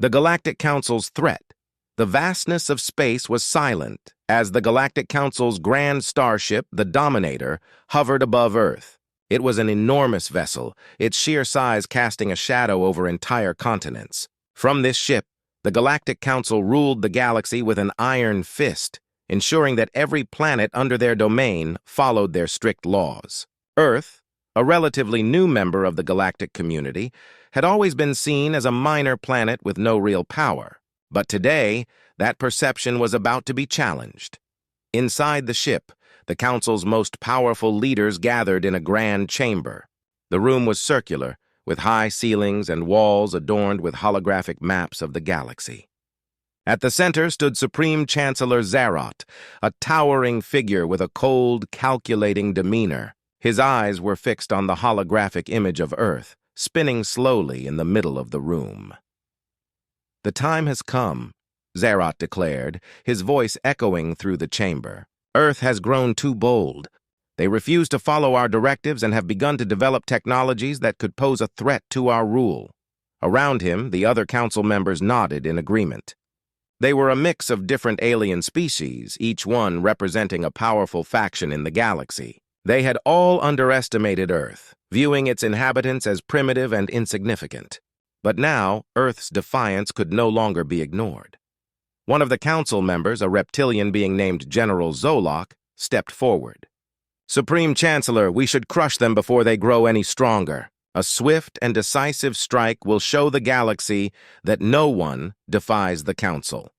The Galactic Council's threat. The vastness of space was silent as the Galactic Council's grand starship, the Dominator, hovered above Earth. It was an enormous vessel, its sheer size casting a shadow over entire continents. From this ship, the Galactic Council ruled the galaxy with an iron fist, ensuring that every planet under their domain followed their strict laws. Earth, a relatively new member of the galactic community, had always been seen as a minor planet with no real power. But today, that perception was about to be challenged. Inside the ship, the Council's most powerful leaders gathered in a grand chamber. The room was circular, with high ceilings and walls adorned with holographic maps of the galaxy. At the center stood Supreme Chancellor Zarot, a towering figure with a cold, calculating demeanor. His eyes were fixed on the holographic image of Earth, spinning slowly in the middle of the room. "The time has come," Zarot declared, his voice echoing through the chamber. "Earth has grown too bold. They refuse to follow our directives and have begun to develop technologies that could pose a threat to our rule." Around him, the other council members nodded in agreement. They were a mix of different alien species, each one representing a powerful faction in the galaxy. They had all underestimated Earth, viewing its inhabitants as primitive and insignificant. But now, Earth's defiance could no longer be ignored. One of the council members, a reptilian being named General Zolok, stepped forward. "Supreme Chancellor, we should crush them before they grow any stronger. A swift and decisive strike will show the galaxy that no one defies the Council."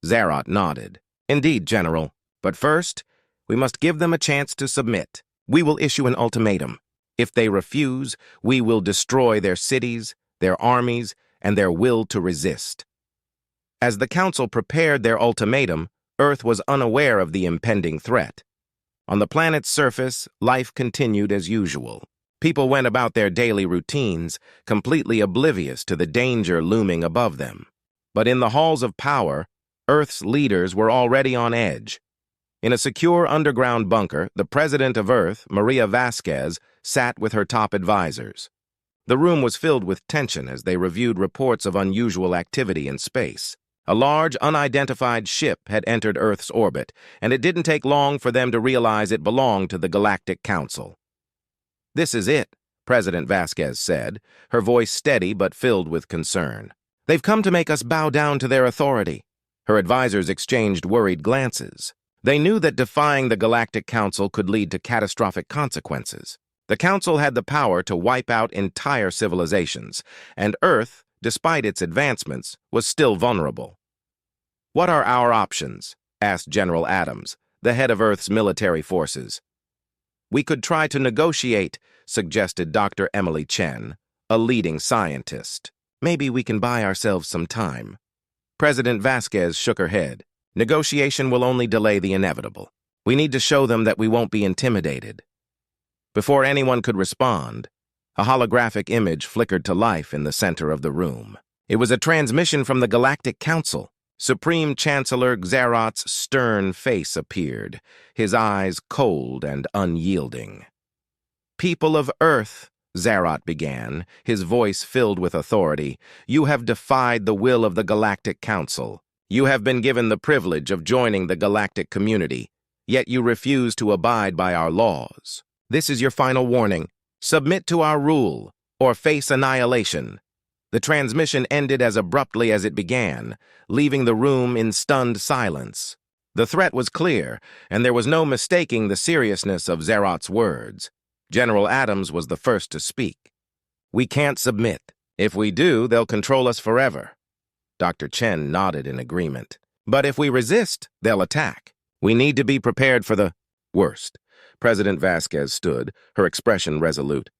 Zarot nodded. "Indeed, General. But first, we must give them a chance to submit. We will issue an ultimatum. If they refuse, we will destroy their cities, their armies, and their will to resist." As the Council prepared their ultimatum, Earth was unaware of the impending threat. On the planet's surface, life continued as usual. People went about their daily routines, completely oblivious to the danger looming above them. But in the halls of power, Earth's leaders were already on edge. In a secure underground bunker, the President of Earth, Maria Vasquez, sat with her top advisors. The room was filled with tension as they reviewed reports of unusual activity in space. A large, unidentified ship had entered Earth's orbit, and it didn't take long for them to realize it belonged to the Galactic Council. "This is it," President Vasquez said, her voice steady but filled with concern. "They've come to make us bow down to their authority." Her advisors exchanged worried glances. They knew that defying the Galactic Council could lead to catastrophic consequences. The Council had the power to wipe out entire civilizations, and Earth, despite its advancements, was still vulnerable. "What are our options?" asked General Adams, the head of Earth's military forces. "We could try to negotiate," suggested Dr. Emily Chen, a leading scientist. "Maybe we can buy ourselves some time." President Vasquez shook her head. "Negotiation will only delay the inevitable. We need to show them that we won't be intimidated." Before anyone could respond, a holographic image flickered to life in the center of the room. It was a transmission from the Galactic Council. Supreme Chancellor Zarot's stern face appeared, his eyes cold and unyielding. "People of Earth," Zarot began, his voice filled with authority, "you have defied the will of the Galactic Council. You have been given the privilege of joining the galactic community, yet you refuse to abide by our laws. This is your final warning. Submit to our rule, or face annihilation." The transmission ended as abruptly as it began, leaving the room in stunned silence. The threat was clear, and there was no mistaking the seriousness of Zarot's words. General Adams was the first to speak. "We can't submit. If we do, they'll control us forever." Dr. Chen nodded in agreement. "But if we resist, they'll attack. We need to be prepared for the worst." President Vasquez stood, her expression resolute.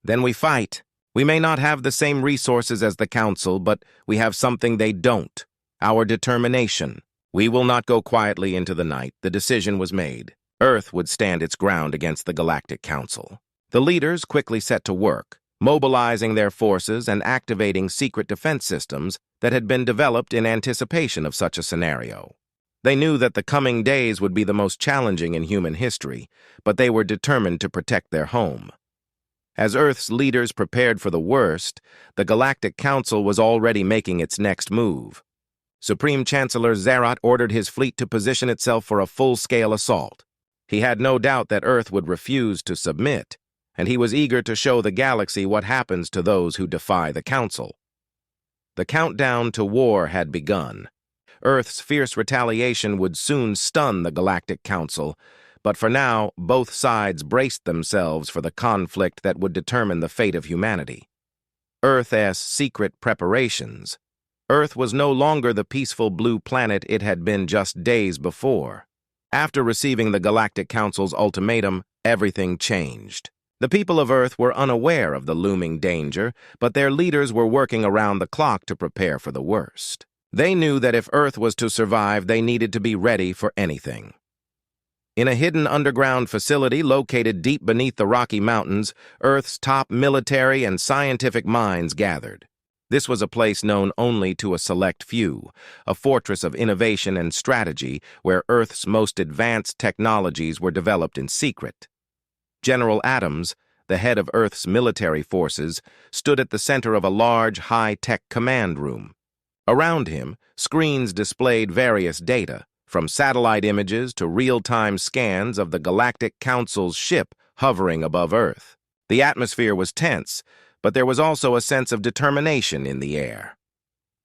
"Then we fight. We may not have the same resources as the Council, but we have something they don't: our determination. We will not go quietly into the night. The decision was made. Earth would stand its ground against the Galactic Council." The leaders quickly set to work, mobilizing their forces and activating secret defense systems that had been developed in anticipation of such a scenario. They knew that the coming days would be the most challenging in human history, but they were determined to protect their home. As Earth's leaders prepared for the worst, the Galactic Council was already making its next move. Supreme Chancellor Zerat ordered his fleet to position itself for a full-scale assault. He had no doubt that Earth would refuse to submit, and he was eager to show the galaxy what happens to those who defy the Council. The countdown to war had begun. Earth's fierce retaliation would soon stun the Galactic Council, but for now, both sides braced themselves for the conflict that would determine the fate of humanity. Earth's secret preparations. Earth was no longer the peaceful blue planet it had been just days before. After receiving the Galactic Council's ultimatum, everything changed. The people of Earth were unaware of the looming danger, but their leaders were working around the clock to prepare for the worst. They knew that if Earth was to survive, they needed to be ready for anything. In a hidden underground facility located deep beneath the Rocky Mountains, Earth's top military and scientific minds gathered. This was a place known only to a select few, a fortress of innovation and strategy where Earth's most advanced technologies were developed in secret. General Adams, the head of Earth's military forces, stood at the center of a large, high-tech command room. Around him, screens displayed various data, from satellite images to real-time scans of the Galactic Council's ship hovering above Earth. The atmosphere was tense, but there was also a sense of determination in the air.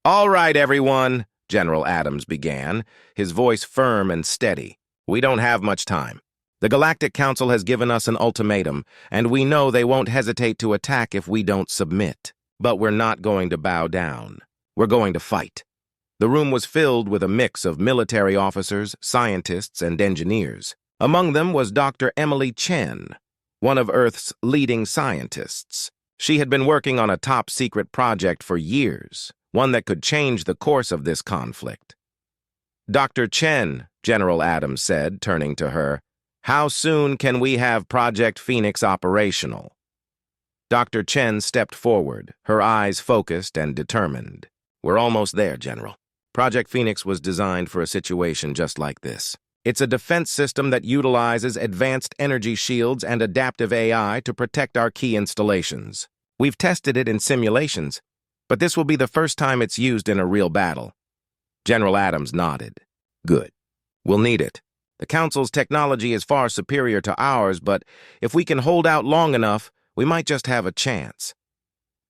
"All right, everyone," General Adams began, his voice firm and steady. "We don't have much time. The Galactic Council has given us an ultimatum, and we know they won't hesitate to attack if we don't submit. But we're not going to bow down. We're going to fight." The room was filled with a mix of military officers, scientists, and engineers. Among them was Dr. Emily Chen, one of Earth's leading scientists. She had been working on a top-secret project for years, one that could change the course of this conflict. "Dr. Chen," General Adams said, turning to her, "how soon can we have Project Phoenix operational?" Dr. Chen stepped forward, her eyes focused and determined. "We're almost there, General. Project Phoenix was designed for a situation just like this. It's a defense system that utilizes advanced energy shields and adaptive AI to protect our key installations. We've tested it in simulations, but this will be the first time it's used in a real battle." General Adams nodded. "Good. We'll need it. The Council's technology is far superior to ours, but if we can hold out long enough, we might just have a chance."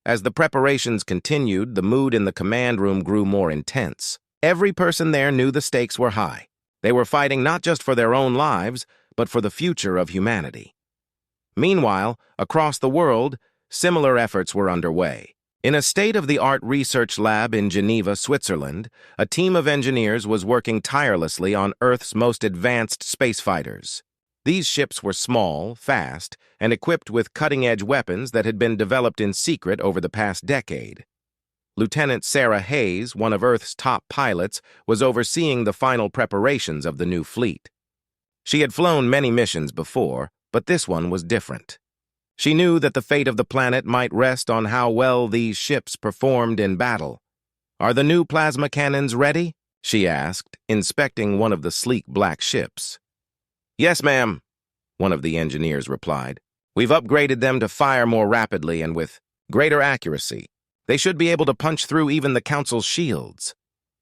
As the preparations continued, the mood in the command room grew more intense. Every person there knew the stakes were high. They were fighting not just for their own lives, but for the future of humanity. Meanwhile, across the world, similar efforts were underway. In a state-of-the-art research lab in Geneva, Switzerland, a team of engineers was working tirelessly on Earth's most advanced space fighters. These ships were small, fast, and equipped with cutting-edge weapons that had been developed in secret over the past decade. Lieutenant Sarah Hayes, one of Earth's top pilots, was overseeing the final preparations of the new fleet. She had flown many missions before, but this one was different. She knew that the fate of the planet might rest on how well these ships performed in battle. "Are the new plasma cannons ready?" she asked, inspecting one of the sleek black ships. "Yes, ma'am," one of the engineers replied. "We've upgraded them to fire more rapidly and with greater accuracy. They should be able to punch through even the Council's shields."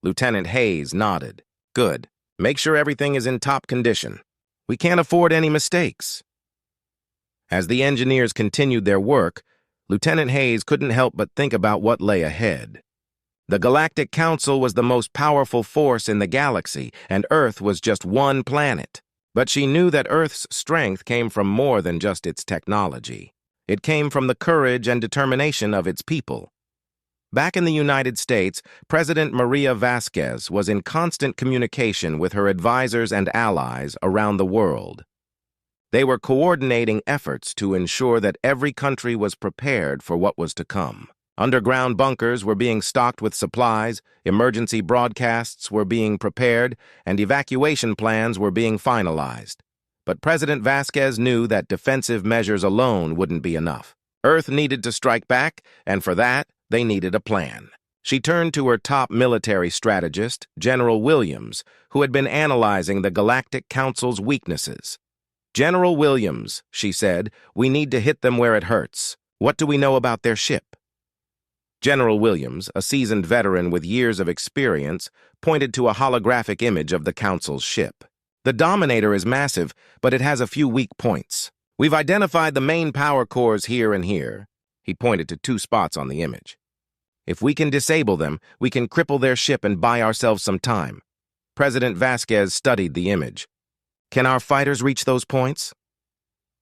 Lieutenant Hayes nodded. "Good. Make sure everything is in top condition. We can't afford any mistakes." As the engineers continued their work, Lieutenant Hayes couldn't help but think about what lay ahead. The Galactic Council was the most powerful force in the galaxy, and Earth was just one planet. But she knew that Earth's strength came from more than just its technology. It came from the courage and determination of its people. Back in the United States, President Maria Vasquez was in constant communication with her advisors and allies around the world. They were coordinating efforts to ensure that every country was prepared for what was to come. Underground bunkers were being stocked with supplies, emergency broadcasts were being prepared, and evacuation plans were being finalized. But President Vasquez knew that defensive measures alone wouldn't be enough. Earth needed to strike back, and for that, they needed a plan. She turned to her top military strategist, General Williams, who had been analyzing the Galactic Council's weaknesses. "General Williams," she said, "we need to hit them where it hurts. What do we know about their ship?" General Williams, a seasoned veteran with years of experience, pointed to a holographic image of the Council's ship. "The Dominator is massive, but it has a few weak points. We've identified the main power cores here and here." He pointed to 2 spots on the image. "If we can disable them, we can cripple their ship and buy ourselves some time." President Vasquez studied the image. "Can our fighters reach those points?"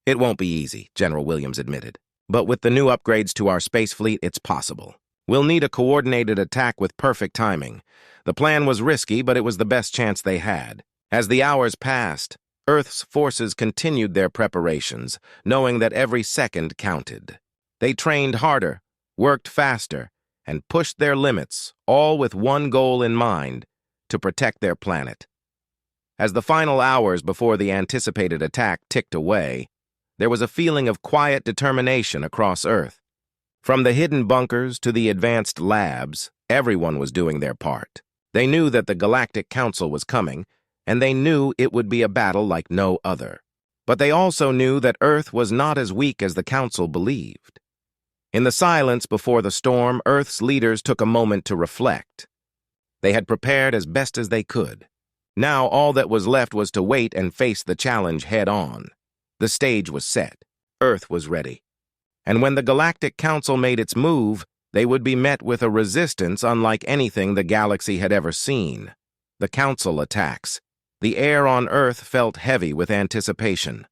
"It won't be easy," General Williams admitted. "But with the new upgrades to our space fleet, it's possible. We'll need a coordinated attack with perfect timing. The plan was risky, but it was the best chance they had." As the hours passed, Earth's forces continued their preparations, knowing that every second counted. They trained harder, worked faster, and pushed their limits, all with one goal in mind: to protect their planet. As the final hours before the anticipated attack ticked away, there was a feeling of quiet determination across Earth. From the hidden bunkers to the advanced labs, everyone was doing their part. They knew that the Galactic Council was coming, and they knew it would be a battle like no other. But they also knew that Earth was not as weak as the Council believed. In the silence before the storm, Earth's leaders took a moment to reflect. They had prepared as best as they could. Now all that was left was to wait and face the challenge head-on. The stage was set. Earth was ready. And when the Galactic Council made its move, they would be met with a resistance unlike anything the galaxy had ever seen. The Council attacks. The air on Earth felt heavy with anticipation.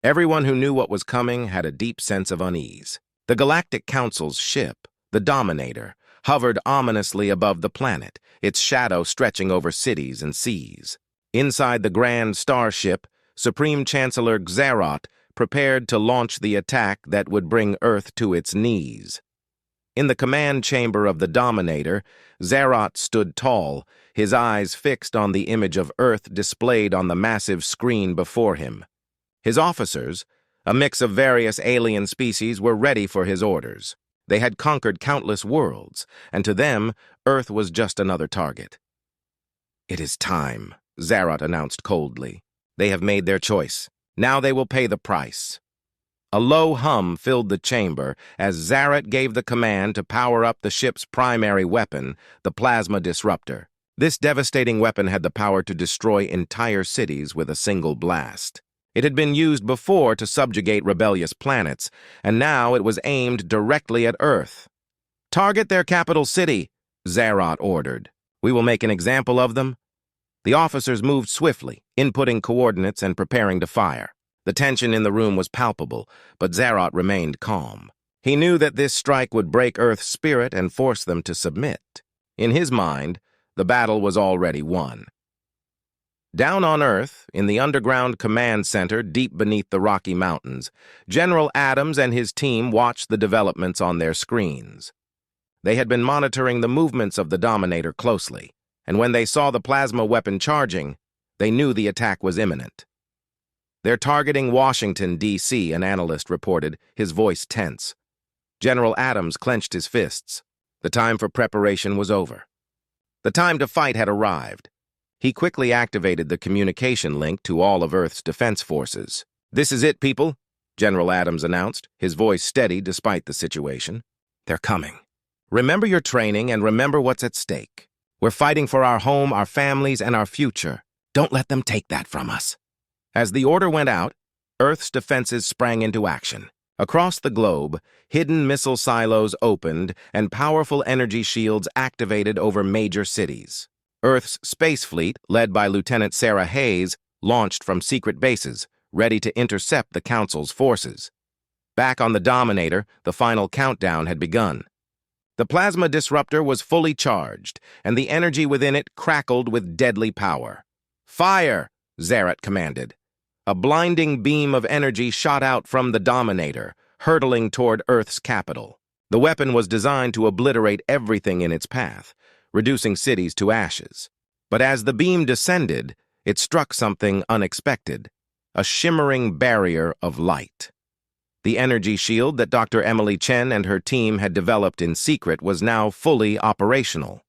Everyone who knew what was coming had a deep sense of unease. The Galactic Council's ship, the Dominator, hovered ominously above the planet, its shadow stretching over cities and seas. Inside the grand starship, Supreme Chancellor Xerath prepared to launch the attack that would bring Earth to its knees. In the command chamber of the Dominator, Xerath stood tall, his eyes fixed on the image of Earth displayed on the massive screen before him. His officers, a mix of various alien species, were ready for his orders. They had conquered countless worlds, and to them, Earth was just another target. "It is time," Xerath announced coldly. "They have made their choice. Now they will pay the price." A low hum filled the chamber as Xerath gave the command to power up the ship's primary weapon, the plasma disruptor. This devastating weapon had the power to destroy entire cities with a single blast. It had been used before to subjugate rebellious planets, and now it was aimed directly at Earth. "Target their capital city," Xerath ordered. "We will make an example of them." The officers moved swiftly, inputting coordinates and preparing to fire. The tension in the room was palpable, but Xerath remained calm. He knew that this strike would break Earth's spirit and force them to submit. In his mind, the battle was already won. Down on Earth, in the underground command center deep beneath the Rocky Mountains, General Adams and his team watched the developments on their screens. They had been monitoring the movements of the Dominator closely, and when they saw the plasma weapon charging, they knew the attack was imminent. "They're targeting Washington, D.C., an analyst reported, his voice tense. General Adams clenched his fists. The time for preparation was over. The time to fight had arrived. He quickly activated the communication link to all of Earth's defense forces. "This is it, people," General Adams announced, his voice steady despite the situation. "They're coming. Remember your training and remember what's at stake. We're fighting for our home, our families, and our future. Don't let them take that from us." As the order went out, Earth's defenses sprang into action. Across the globe, hidden missile silos opened and powerful energy shields activated over major cities. Earth's space fleet, led by Lieutenant Sarah Hayes, launched from secret bases, ready to intercept the Council's forces. Back on the Dominator, the final countdown had begun. The plasma disruptor was fully charged, and the energy within it crackled with deadly power. "Fire!" Xerath commanded. A blinding beam of energy shot out from the Dominator, hurtling toward Earth's capital. The weapon was designed to obliterate everything in its path, reducing cities to ashes. But as the beam descended, it struck something unexpected, a shimmering barrier of light. The energy shield that Dr. Emily Chen and her team had developed in secret was now fully operational.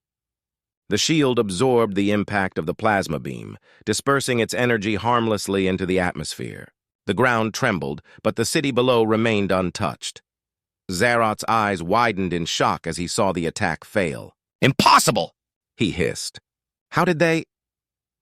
The shield absorbed the impact of the plasma beam, dispersing its energy harmlessly into the atmosphere. The ground trembled, but the city below remained untouched. Zarot's eyes widened in shock as he saw the attack fail. "Impossible!" he hissed. "How did they—"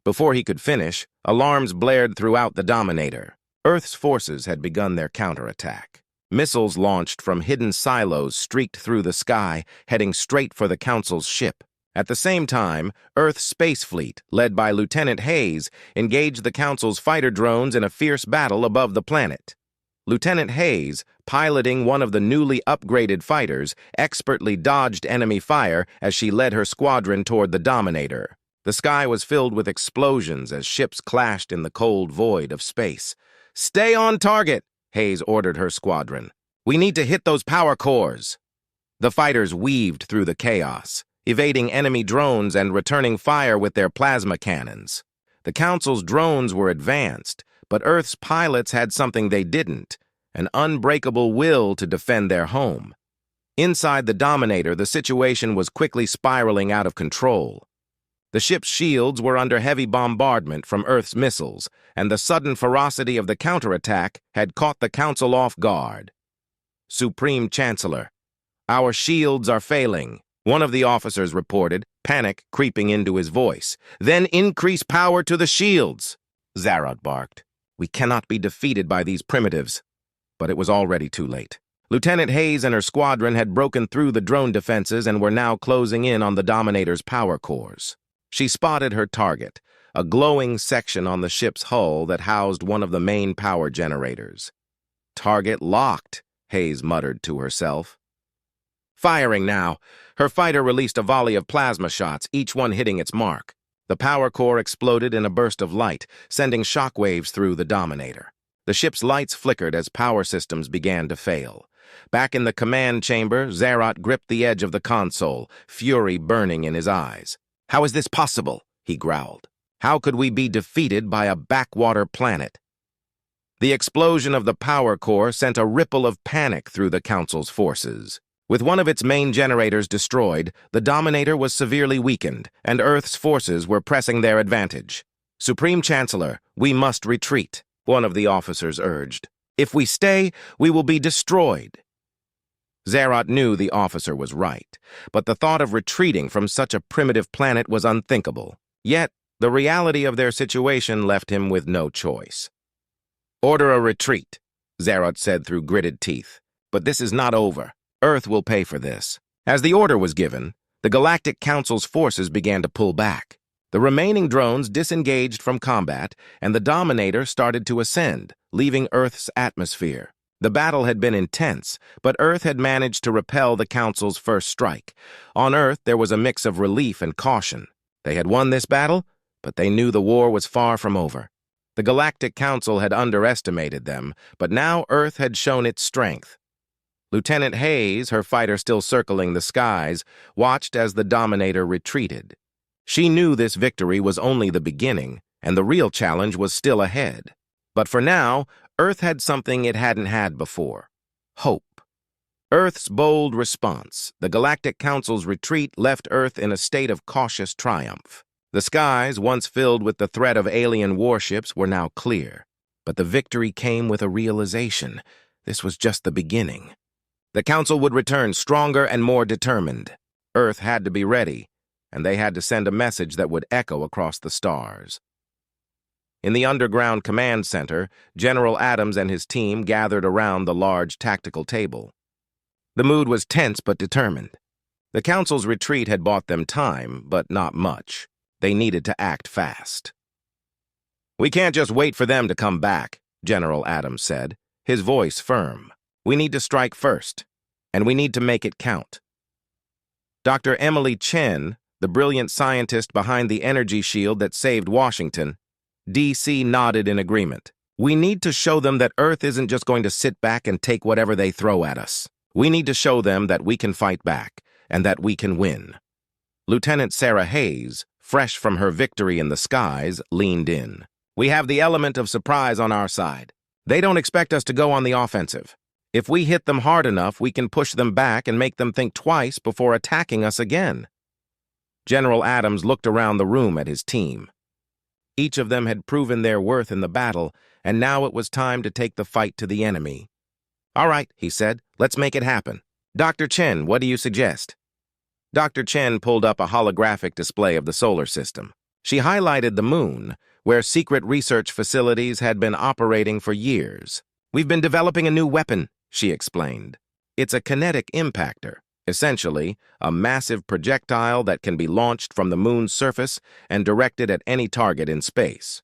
Before he could finish, alarms blared throughout the Dominator. Earth's forces had begun their counterattack. Missiles launched from hidden silos streaked through the sky, heading straight for the Council's ship. At the same time, Earth's space fleet, led by Lieutenant Hayes, engaged the Council's fighter drones in a fierce battle above the planet. Lieutenant Hayes, piloting one of the newly upgraded fighters, expertly dodged enemy fire as she led her squadron toward the Dominator. The sky was filled with explosions as ships clashed in the cold void of space. "Stay on target," Hayes ordered her squadron. "We need to hit those power cores." The fighters weaved through the chaos, evading enemy drones and returning fire with their plasma cannons. The Council's drones were advanced, but Earth's pilots had something they didn't, an unbreakable will to defend their home. Inside the Dominator, the situation was quickly spiraling out of control. The ship's shields were under heavy bombardment from Earth's missiles, and the sudden ferocity of the counterattack had caught the Council off guard. "Supreme Chancellor, our shields are failing," one of the officers reported, panic creeping into his voice. "Then increase power to the shields," Zarot barked. "We cannot be defeated by these primitives." But it was already too late. Lieutenant Hayes and her squadron had broken through the drone defenses and were now closing in on the Dominator's power cores. She spotted her target, a glowing section on the ship's hull that housed one of the main power generators. "Target locked," Hayes muttered to herself. Firing now, her fighter released a volley of plasma shots, each one hitting its mark. The power core exploded in a burst of light, sending shockwaves through the Dominator. The ship's lights flickered as power systems began to fail. Back in the command chamber, Zarot gripped the edge of the console, fury burning in his eyes. "How is this possible?" he growled. "How could we be defeated by a backwater planet?" The explosion of the power core sent a ripple of panic through the Council's forces. With one of its main generators destroyed, the Dominator was severely weakened, and Earth's forces were pressing their advantage. "Supreme Chancellor, we must retreat," one of the officers urged. "If we stay, we will be destroyed." Zarot knew the officer was right, but the thought of retreating from such a primitive planet was unthinkable. Yet, the reality of their situation left him with no choice. "Order a retreat," Zarot said through gritted teeth. "But this is not over. Earth will pay for this." As the order was given, the Galactic Council's forces began to pull back. The remaining drones disengaged from combat, and the Dominator started to ascend, leaving Earth's atmosphere. The battle had been intense, but Earth had managed to repel the Council's first strike. On Earth, there was a mix of relief and caution. They had won this battle, but they knew the war was far from over. The Galactic Council had underestimated them, but now Earth had shown its strength. Lieutenant Hayes, her fighter still circling the skies, watched as the Dominator retreated. She knew this victory was only the beginning, and the real challenge was still ahead. But for now, Earth had something it hadn't had before: hope. Earth's bold response, the Galactic Council's retreat, left Earth in a state of cautious triumph. The skies, once filled with the threat of alien warships, were now clear. But the victory came with a realization: this was just the beginning. The Council would return stronger and more determined. Earth had to be ready, and they had to send a message that would echo across the stars. In the underground command center, General Adams and his team gathered around the large tactical table. The mood was tense but determined. The Council's retreat had bought them time, but not much. They needed to act fast. "We can't just wait for them to come back," General Adams said, his voice firm. "We need to strike first, and we need to make it count." Dr. Emily Chen, the brilliant scientist behind the energy shield that saved Washington, D.C. nodded in agreement. "We need to show them that Earth isn't just going to sit back and take whatever they throw at us. We need to show them that we can fight back, and that we can win." Lieutenant Sarah Hayes, fresh from her victory in the skies, leaned in. "We have the element of surprise on our side. They don't expect us to go on the offensive. If we hit them hard enough, we can push them back and make them think twice before attacking us again." General Adams looked around the room at his team. Each of them had proven their worth in the battle, and now it was time to take the fight to the enemy. "All right," he said, "let's make it happen. Dr. Chen, what do you suggest?" Dr. Chen pulled up a holographic display of the solar system. She highlighted the moon, where secret research facilities had been operating for years. "We've been developing a new weapon," she explained. "It's a kinetic impactor, essentially a massive projectile that can be launched from the moon's surface and directed at any target in space.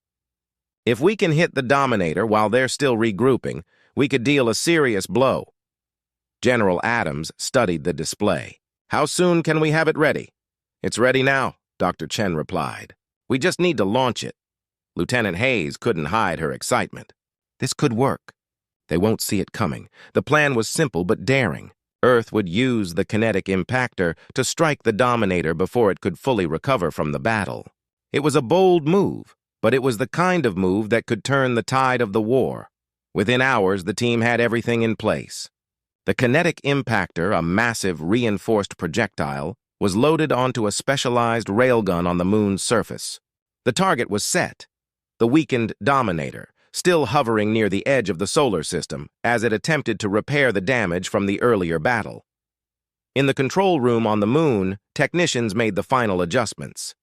If we can hit the Dominator while they're still regrouping, we could deal a serious blow." General Adams studied the display. "How soon can we have it ready?" "It's ready now," Dr. Chen replied. "We just need to launch it." Lieutenant Hayes couldn't hide her excitement. This could work. They won't see it coming. The plan was simple but daring. Earth would use the kinetic impactor to strike the Dominator before it could fully recover from the battle. It was a bold move, but it was the kind of move that could turn the tide of the war. Within hours, the team had everything in place. The kinetic impactor, a massive reinforced projectile, was loaded onto a specialized railgun on the moon's surface. The target was set, the weakened Dominator, still hovering near the edge of the solar system as it attempted to repair the damage from the earlier battle. In the control room on the moon, technicians made the final adjustments.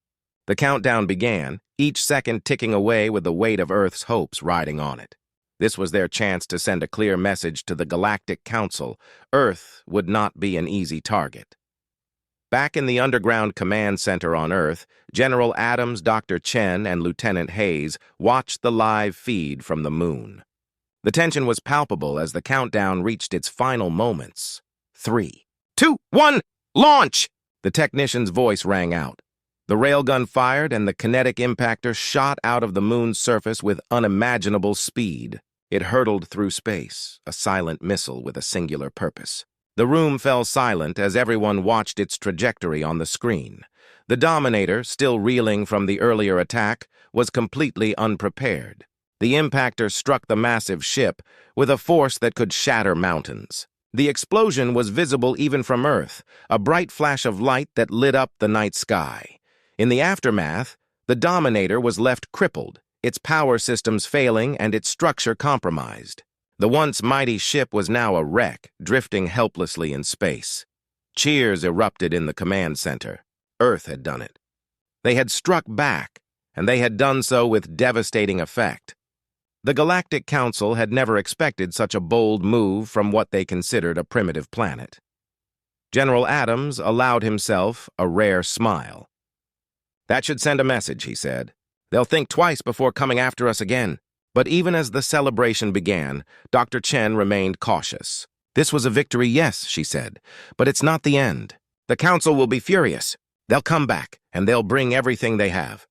The countdown began, each second ticking away with the weight of Earth's hopes riding on it. This was their chance to send a clear message to the Galactic Council. Earth would not be an easy target. Back in the underground command center on Earth, General Adams, Dr. Chen, and Lieutenant Hayes watched the live feed from the moon. The tension was palpable as the countdown reached its final moments. 3, 2, 1, launch! The technician's voice rang out. The railgun fired and the kinetic impactor shot out of the moon's surface with unimaginable speed. It hurtled through space, a silent missile with a singular purpose. The room fell silent as everyone watched its trajectory on the screen. The Dominator, still reeling from the earlier attack, was completely unprepared. The impactor struck the massive ship with a force that could shatter mountains. The explosion was visible even from Earth, a bright flash of light that lit up the night sky. In the aftermath, the Dominator was left crippled, its power systems failing and its structure compromised. The once mighty ship was now a wreck, drifting helplessly in space. Cheers erupted in the command center. Earth had done it. They had struck back, and they had done so with devastating effect. The Galactic Council had never expected such a bold move from what they considered a primitive planet. General Adams allowed himself a rare smile. "That should send a message," he said. "They'll think twice before coming after us again." But even as the celebration began, Dr. Chen remained cautious. "This was a victory, yes," she said, "but it's not the end. The Council will be furious. They'll come back, and they'll bring everything they have."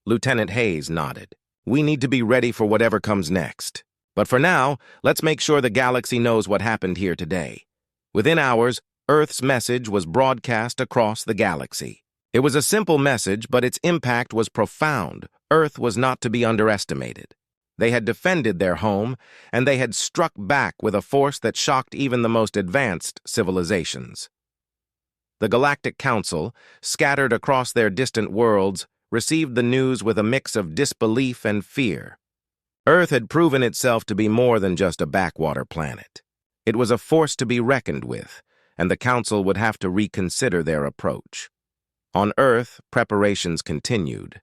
Lieutenant Hayes nodded. "We need to be ready for whatever comes next. But for now, let's make sure the galaxy knows what happened here today." Within hours, Earth's message was broadcast across the galaxy. It was a simple message, but its impact was profound. Earth was not to be underestimated. They had defended their home, and they had struck back with a force that shocked even the most advanced civilizations. The Galactic Council, scattered across their distant worlds, received the news with a mix of disbelief and fear. Earth had proven itself to be more than just a backwater planet. It was a force to be reckoned with, and the Council would have to reconsider their approach. On Earth, preparations continued.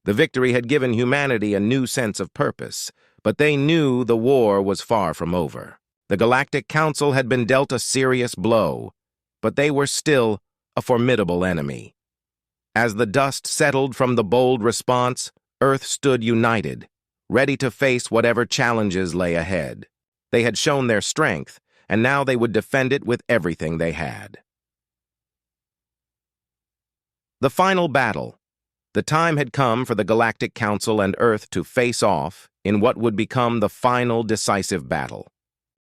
The victory had given humanity a new sense of purpose, but they knew the war was far from over. The Galactic Council had been dealt a serious blow, but they were still a formidable enemy. As the dust settled from the bold response, Earth stood united, ready to face whatever challenges lay ahead. They had shown their strength, and now they would defend it with everything they had. The final battle. The time had come for the Galactic Council and Earth to face off in what would become the final decisive battle.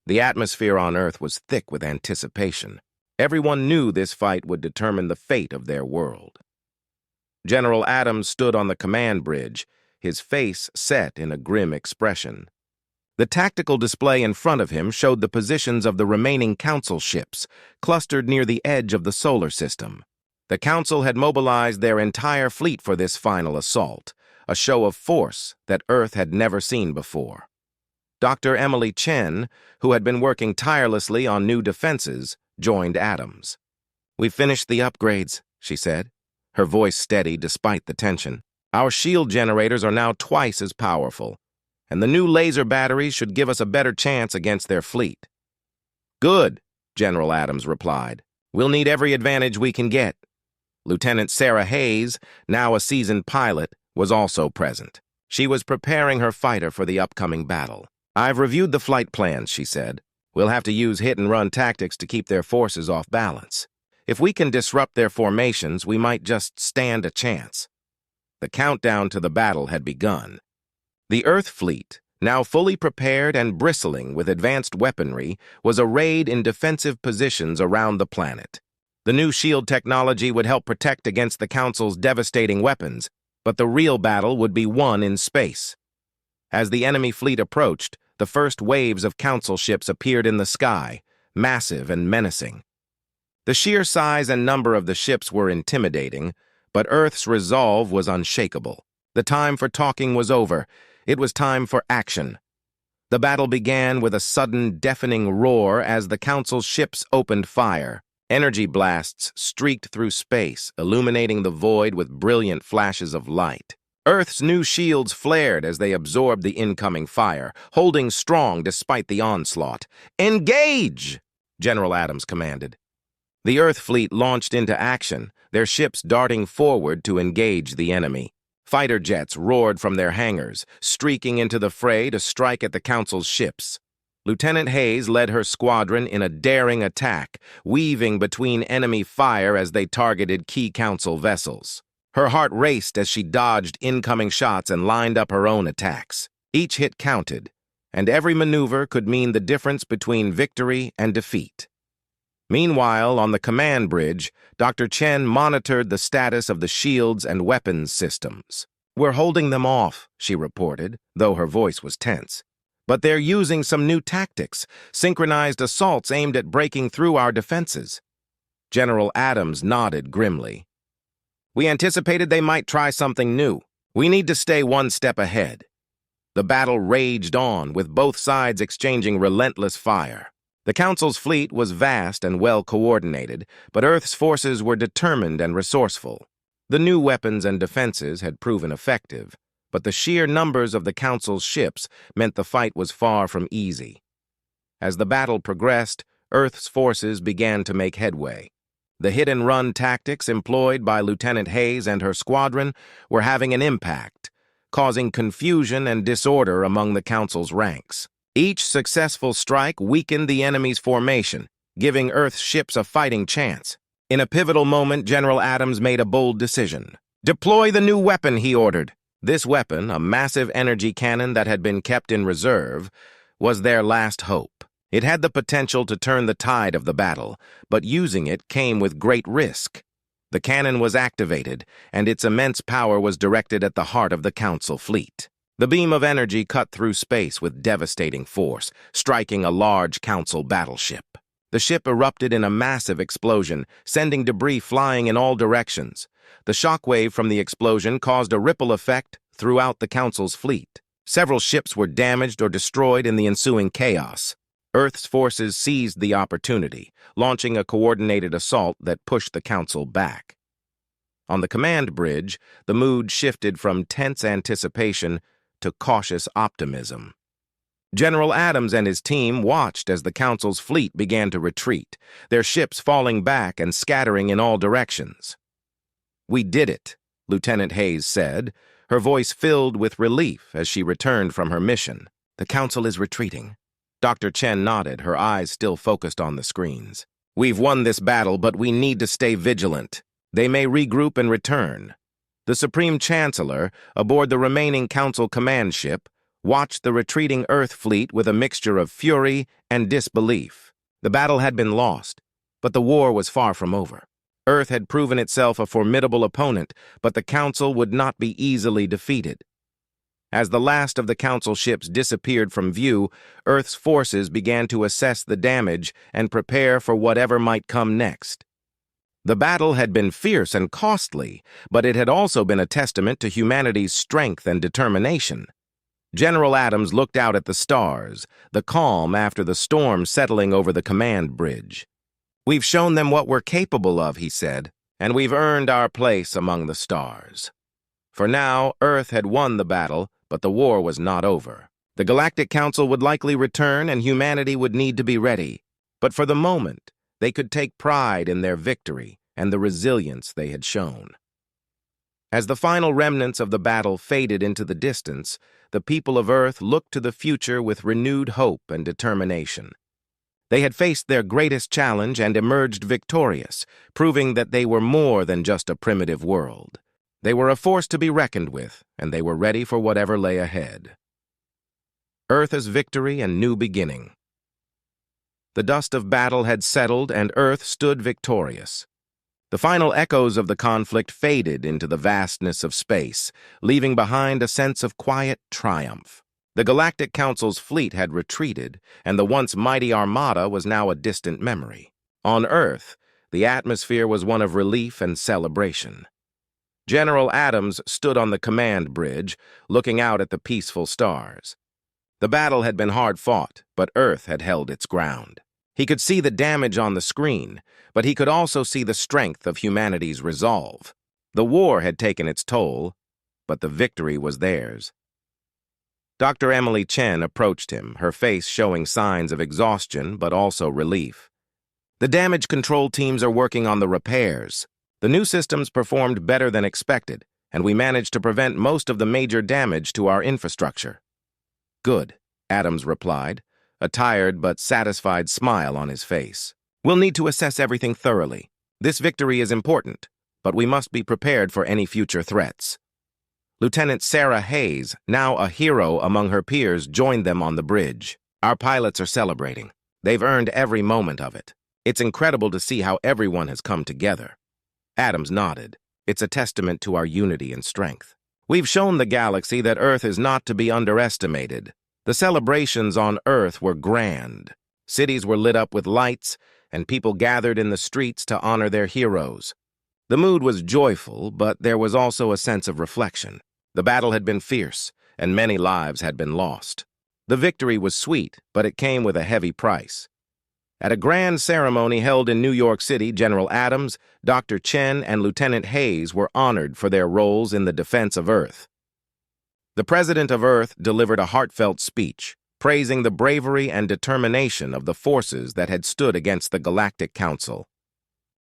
The atmosphere on Earth was thick with anticipation. Everyone knew this fight would determine the fate of their world. General Adams stood on the command bridge, his face set in a grim expression. The tactical display in front of him showed the positions of the remaining Council ships, clustered near the edge of the solar system. The Council had mobilized their entire fleet for this final assault, a show of force that Earth had never seen before. Dr. Emily Chen, who had been working tirelessly on new defenses, joined Adams. "We finished the upgrades," she said, her voice steady despite the tension. "Our shield generators are now twice as powerful, and the new laser batteries should give us a better chance against their fleet." "Good," General Adams replied. "We'll need every advantage we can get." Lieutenant Sarah Hayes, now a seasoned pilot, was also present. She was preparing her fighter for the upcoming battle. "I've reviewed the flight plans," she said. "We'll have to use hit-and-run tactics to keep their forces off balance. If we can disrupt their formations, we might just stand a chance." The countdown to the battle had begun. The Earth fleet, now fully prepared and bristling with advanced weaponry, was arrayed in defensive positions around the planet. The new shield technology would help protect against the Council's devastating weapons, but the real battle would be won in space. As the enemy fleet approached, the first waves of Council ships appeared in the sky, massive and menacing. The sheer size and number of the ships were intimidating, but Earth's resolve was unshakable. The time for talking was over. It was time for action. The battle began with a sudden, deafening roar as the Council's ships opened fire. Energy blasts streaked through space, illuminating the void with brilliant flashes of light. Earth's new shields flared as they absorbed the incoming fire, holding strong despite the onslaught. "Engage!" General Adams commanded. The Earth fleet launched into action, their ships darting forward to engage the enemy. Fighter jets roared from their hangars, streaking into the fray to strike at the Council's ships. Lieutenant Hayes led her squadron in a daring attack, weaving between enemy fire as they targeted key Council vessels. Her heart raced as she dodged incoming shots and lined up her own attacks. Each hit counted, and every maneuver could mean the difference between victory and defeat. Meanwhile, on the command bridge, Dr. Chen monitored the status of the shields and weapons systems. "We're holding them off," she reported, though her voice was tense. "But they're using some new tactics, synchronized assaults aimed at breaking through our defenses." General Adams nodded grimly. "We anticipated they might try something new. We need to stay one step ahead." The battle raged on, with both sides exchanging relentless fire. The Council's fleet was vast and well-coordinated, but Earth's forces were determined and resourceful. The new weapons and defenses had proven effective, but the sheer numbers of the Council's ships meant the fight was far from easy. As the battle progressed, Earth's forces began to make headway. The hit-and-run tactics employed by Lieutenant Hayes and her squadron were having an impact, causing confusion and disorder among the Council's ranks. Each successful strike weakened the enemy's formation, giving Earth's ships a fighting chance. In a pivotal moment, General Adams made a bold decision. "Deploy the new weapon," he ordered. This weapon, a massive energy cannon that had been kept in reserve, was their last hope. It had the potential to turn the tide of the battle, but using it came with great risk. The cannon was activated, and its immense power was directed at the heart of the Council fleet. The beam of energy cut through space with devastating force, striking a large Council battleship. The ship erupted in a massive explosion, sending debris flying in all directions. The shockwave from the explosion caused a ripple effect throughout the Council's fleet. Several ships were damaged or destroyed in the ensuing chaos. Earth's forces seized the opportunity, launching a coordinated assault that pushed the Council back. On the command bridge, the mood shifted from tense anticipation to cautious optimism. General Adams and his team watched as the Council's fleet began to retreat, their ships falling back and scattering in all directions. "We did it," Lieutenant Hayes said, her voice filled with relief as she returned from her mission. "The Council is retreating." Dr. Chen nodded, her eyes still focused on the screens. "We've won this battle, but we need to stay vigilant. They may regroup and return." The Supreme Chancellor, aboard the remaining Council command ship, watched the retreating Earth fleet with a mixture of fury and disbelief. The battle had been lost, but the war was far from over. Earth had proven itself a formidable opponent, but the Council would not be easily defeated. As the last of the Council ships disappeared from view, Earth's forces began to assess the damage and prepare for whatever might come next. The battle had been fierce and costly, but it had also been a testament to humanity's strength and determination. General Adams looked out at the stars, the calm after the storm settling over the command bridge. "We've shown them what we're capable of," he said, "and we've earned our place among the stars." For now, Earth had won the battle, but the war was not over. The Galactic Council would likely return and humanity would need to be ready. But for the moment, they could take pride in their victory and the resilience they had shown. As the final remnants of the battle faded into the distance, the people of Earth looked to the future with renewed hope and determination. They had faced their greatest challenge and emerged victorious, proving that they were more than just a primitive world. They were a force to be reckoned with, and they were ready for whatever lay ahead. Earth's victory and new beginning. The dust of battle had settled, and Earth stood victorious. The final echoes of the conflict faded into the vastness of space, leaving behind a sense of quiet triumph. The Galactic Council's fleet had retreated, and the once mighty armada was now a distant memory. On Earth, the atmosphere was one of relief and celebration. General Adams stood on the command bridge, looking out at the peaceful stars. The battle had been hard fought, but Earth had held its ground. He could see the damage on the screen, but he could also see the strength of humanity's resolve. The war had taken its toll, but the victory was theirs. Dr. Emily Chen approached him, her face showing signs of exhaustion but also relief. "The damage control teams are working on the repairs. The new systems performed better than expected, and we managed to prevent most of the major damage to our infrastructure." "Good," Adams replied, a tired but satisfied smile on his face. "We'll need to assess everything thoroughly. This victory is important, but we must be prepared for any future threats." Lieutenant Sarah Hayes, now a hero among her peers, joined them on the bridge. "Our pilots are celebrating. They've earned every moment of it. It's incredible to see how everyone has come together." Adams nodded. "It's a testament to our unity and strength. We've shown the galaxy that Earth is not to be underestimated." The celebrations on Earth were grand. Cities were lit up with lights, and people gathered in the streets to honor their heroes. The mood was joyful, but there was also a sense of reflection. The battle had been fierce, and many lives had been lost. The victory was sweet, but it came with a heavy price. At a grand ceremony held in New York City, General Adams, Dr. Chen, and Lieutenant Hayes were honored for their roles in the defense of Earth. The President of Earth delivered a heartfelt speech, praising the bravery and determination of the forces that had stood against the Galactic Council.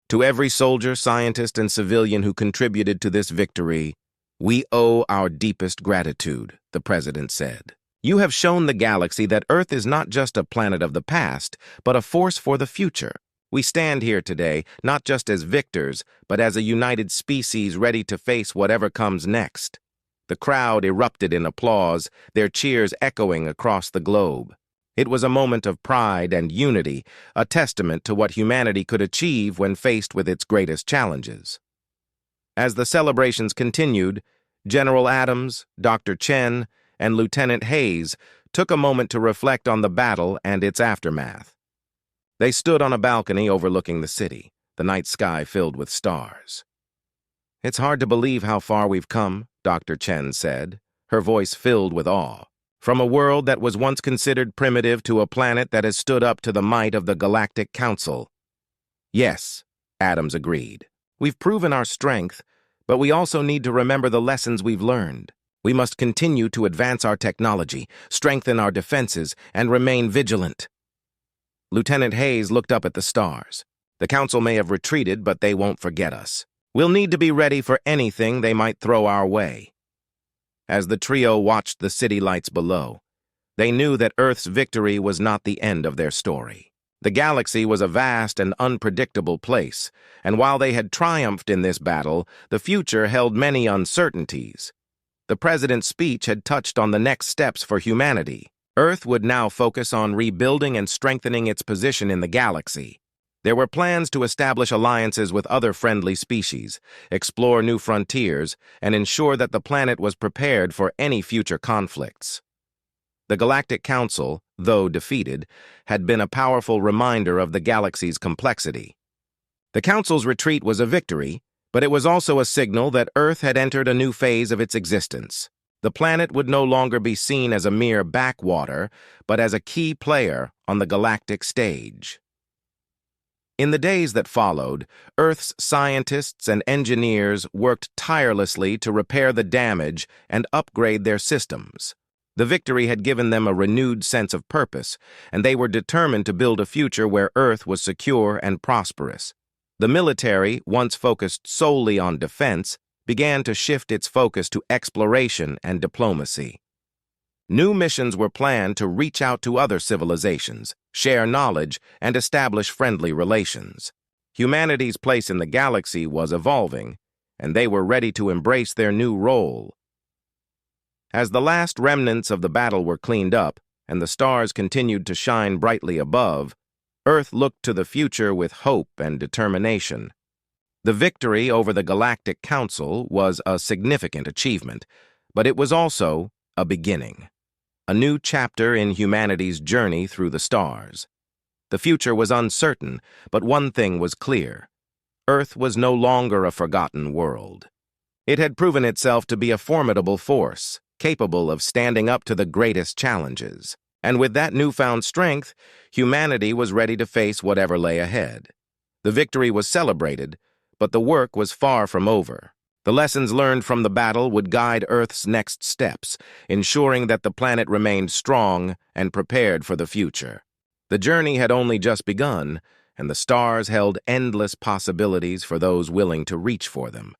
"To every soldier, scientist, and civilian who contributed to this victory, we owe our deepest gratitude," the President said. "You have shown the galaxy that Earth is not just a planet of the past, but a force for the future. We stand here today, not just as victors, but as a united species ready to face whatever comes next." The crowd erupted in applause, their cheers echoing across the globe. It was a moment of pride and unity, a testament to what humanity could achieve when faced with its greatest challenges. As the celebrations continued, General Adams, Dr. Chen, and Lieutenant Hayes took a moment to reflect on the battle and its aftermath. They stood on a balcony overlooking the city, the night sky filled with stars. "It's hard to believe how far we've come," Dr. Chen said, her voice filled with awe. "From a world that was once considered primitive to a planet that has stood up to the might of the Galactic Council." "Yes," Adams agreed. "We've proven our strength, but we also need to remember the lessons we've learned. We must continue to advance our technology, strengthen our defenses, and remain vigilant." Lieutenant Hayes looked up at the stars. "The Council may have retreated, but they won't forget us. We'll need to be ready for anything they might throw our way." As the trio watched the city lights below, they knew that Earth's victory was not the end of their story. The galaxy was a vast and unpredictable place, and while they had triumphed in this battle, the future held many uncertainties. The President's speech had touched on the next steps for humanity. Earth would now focus on rebuilding and strengthening its position in the galaxy. There were plans to establish alliances with other friendly species, explore new frontiers, and ensure that the planet was prepared for any future conflicts. The Galactic Council, though defeated, had been a powerful reminder of the galaxy's complexity. The Council's retreat was a victory, but it was also a signal that Earth had entered a new phase of its existence. The planet would no longer be seen as a mere backwater, but as a key player on the galactic stage. In the days that followed, Earth's scientists and engineers worked tirelessly to repair the damage and upgrade their systems. The victory had given them a renewed sense of purpose, and they were determined to build a future where Earth was secure and prosperous. The military, once focused solely on defense, began to shift its focus to exploration and diplomacy. New missions were planned to reach out to other civilizations, share knowledge, and establish friendly relations. Humanity's place in the galaxy was evolving, and they were ready to embrace their new role. As the last remnants of the battle were cleaned up, and the stars continued to shine brightly above, Earth looked to the future with hope and determination. The victory over the Galactic Council was a significant achievement, but it was also a beginning. A new chapter in humanity's journey through the stars. The future was uncertain, but one thing was clear. Earth was no longer a forgotten world. It had proven itself to be a formidable force, capable of standing up to the greatest challenges. And with that newfound strength, humanity was ready to face whatever lay ahead. The victory was celebrated, but the work was far from over. The lessons learned from the battle would guide Earth's next steps, ensuring that the planet remained strong and prepared for the future. The journey had only just begun, and the stars held endless possibilities for those willing to reach for them.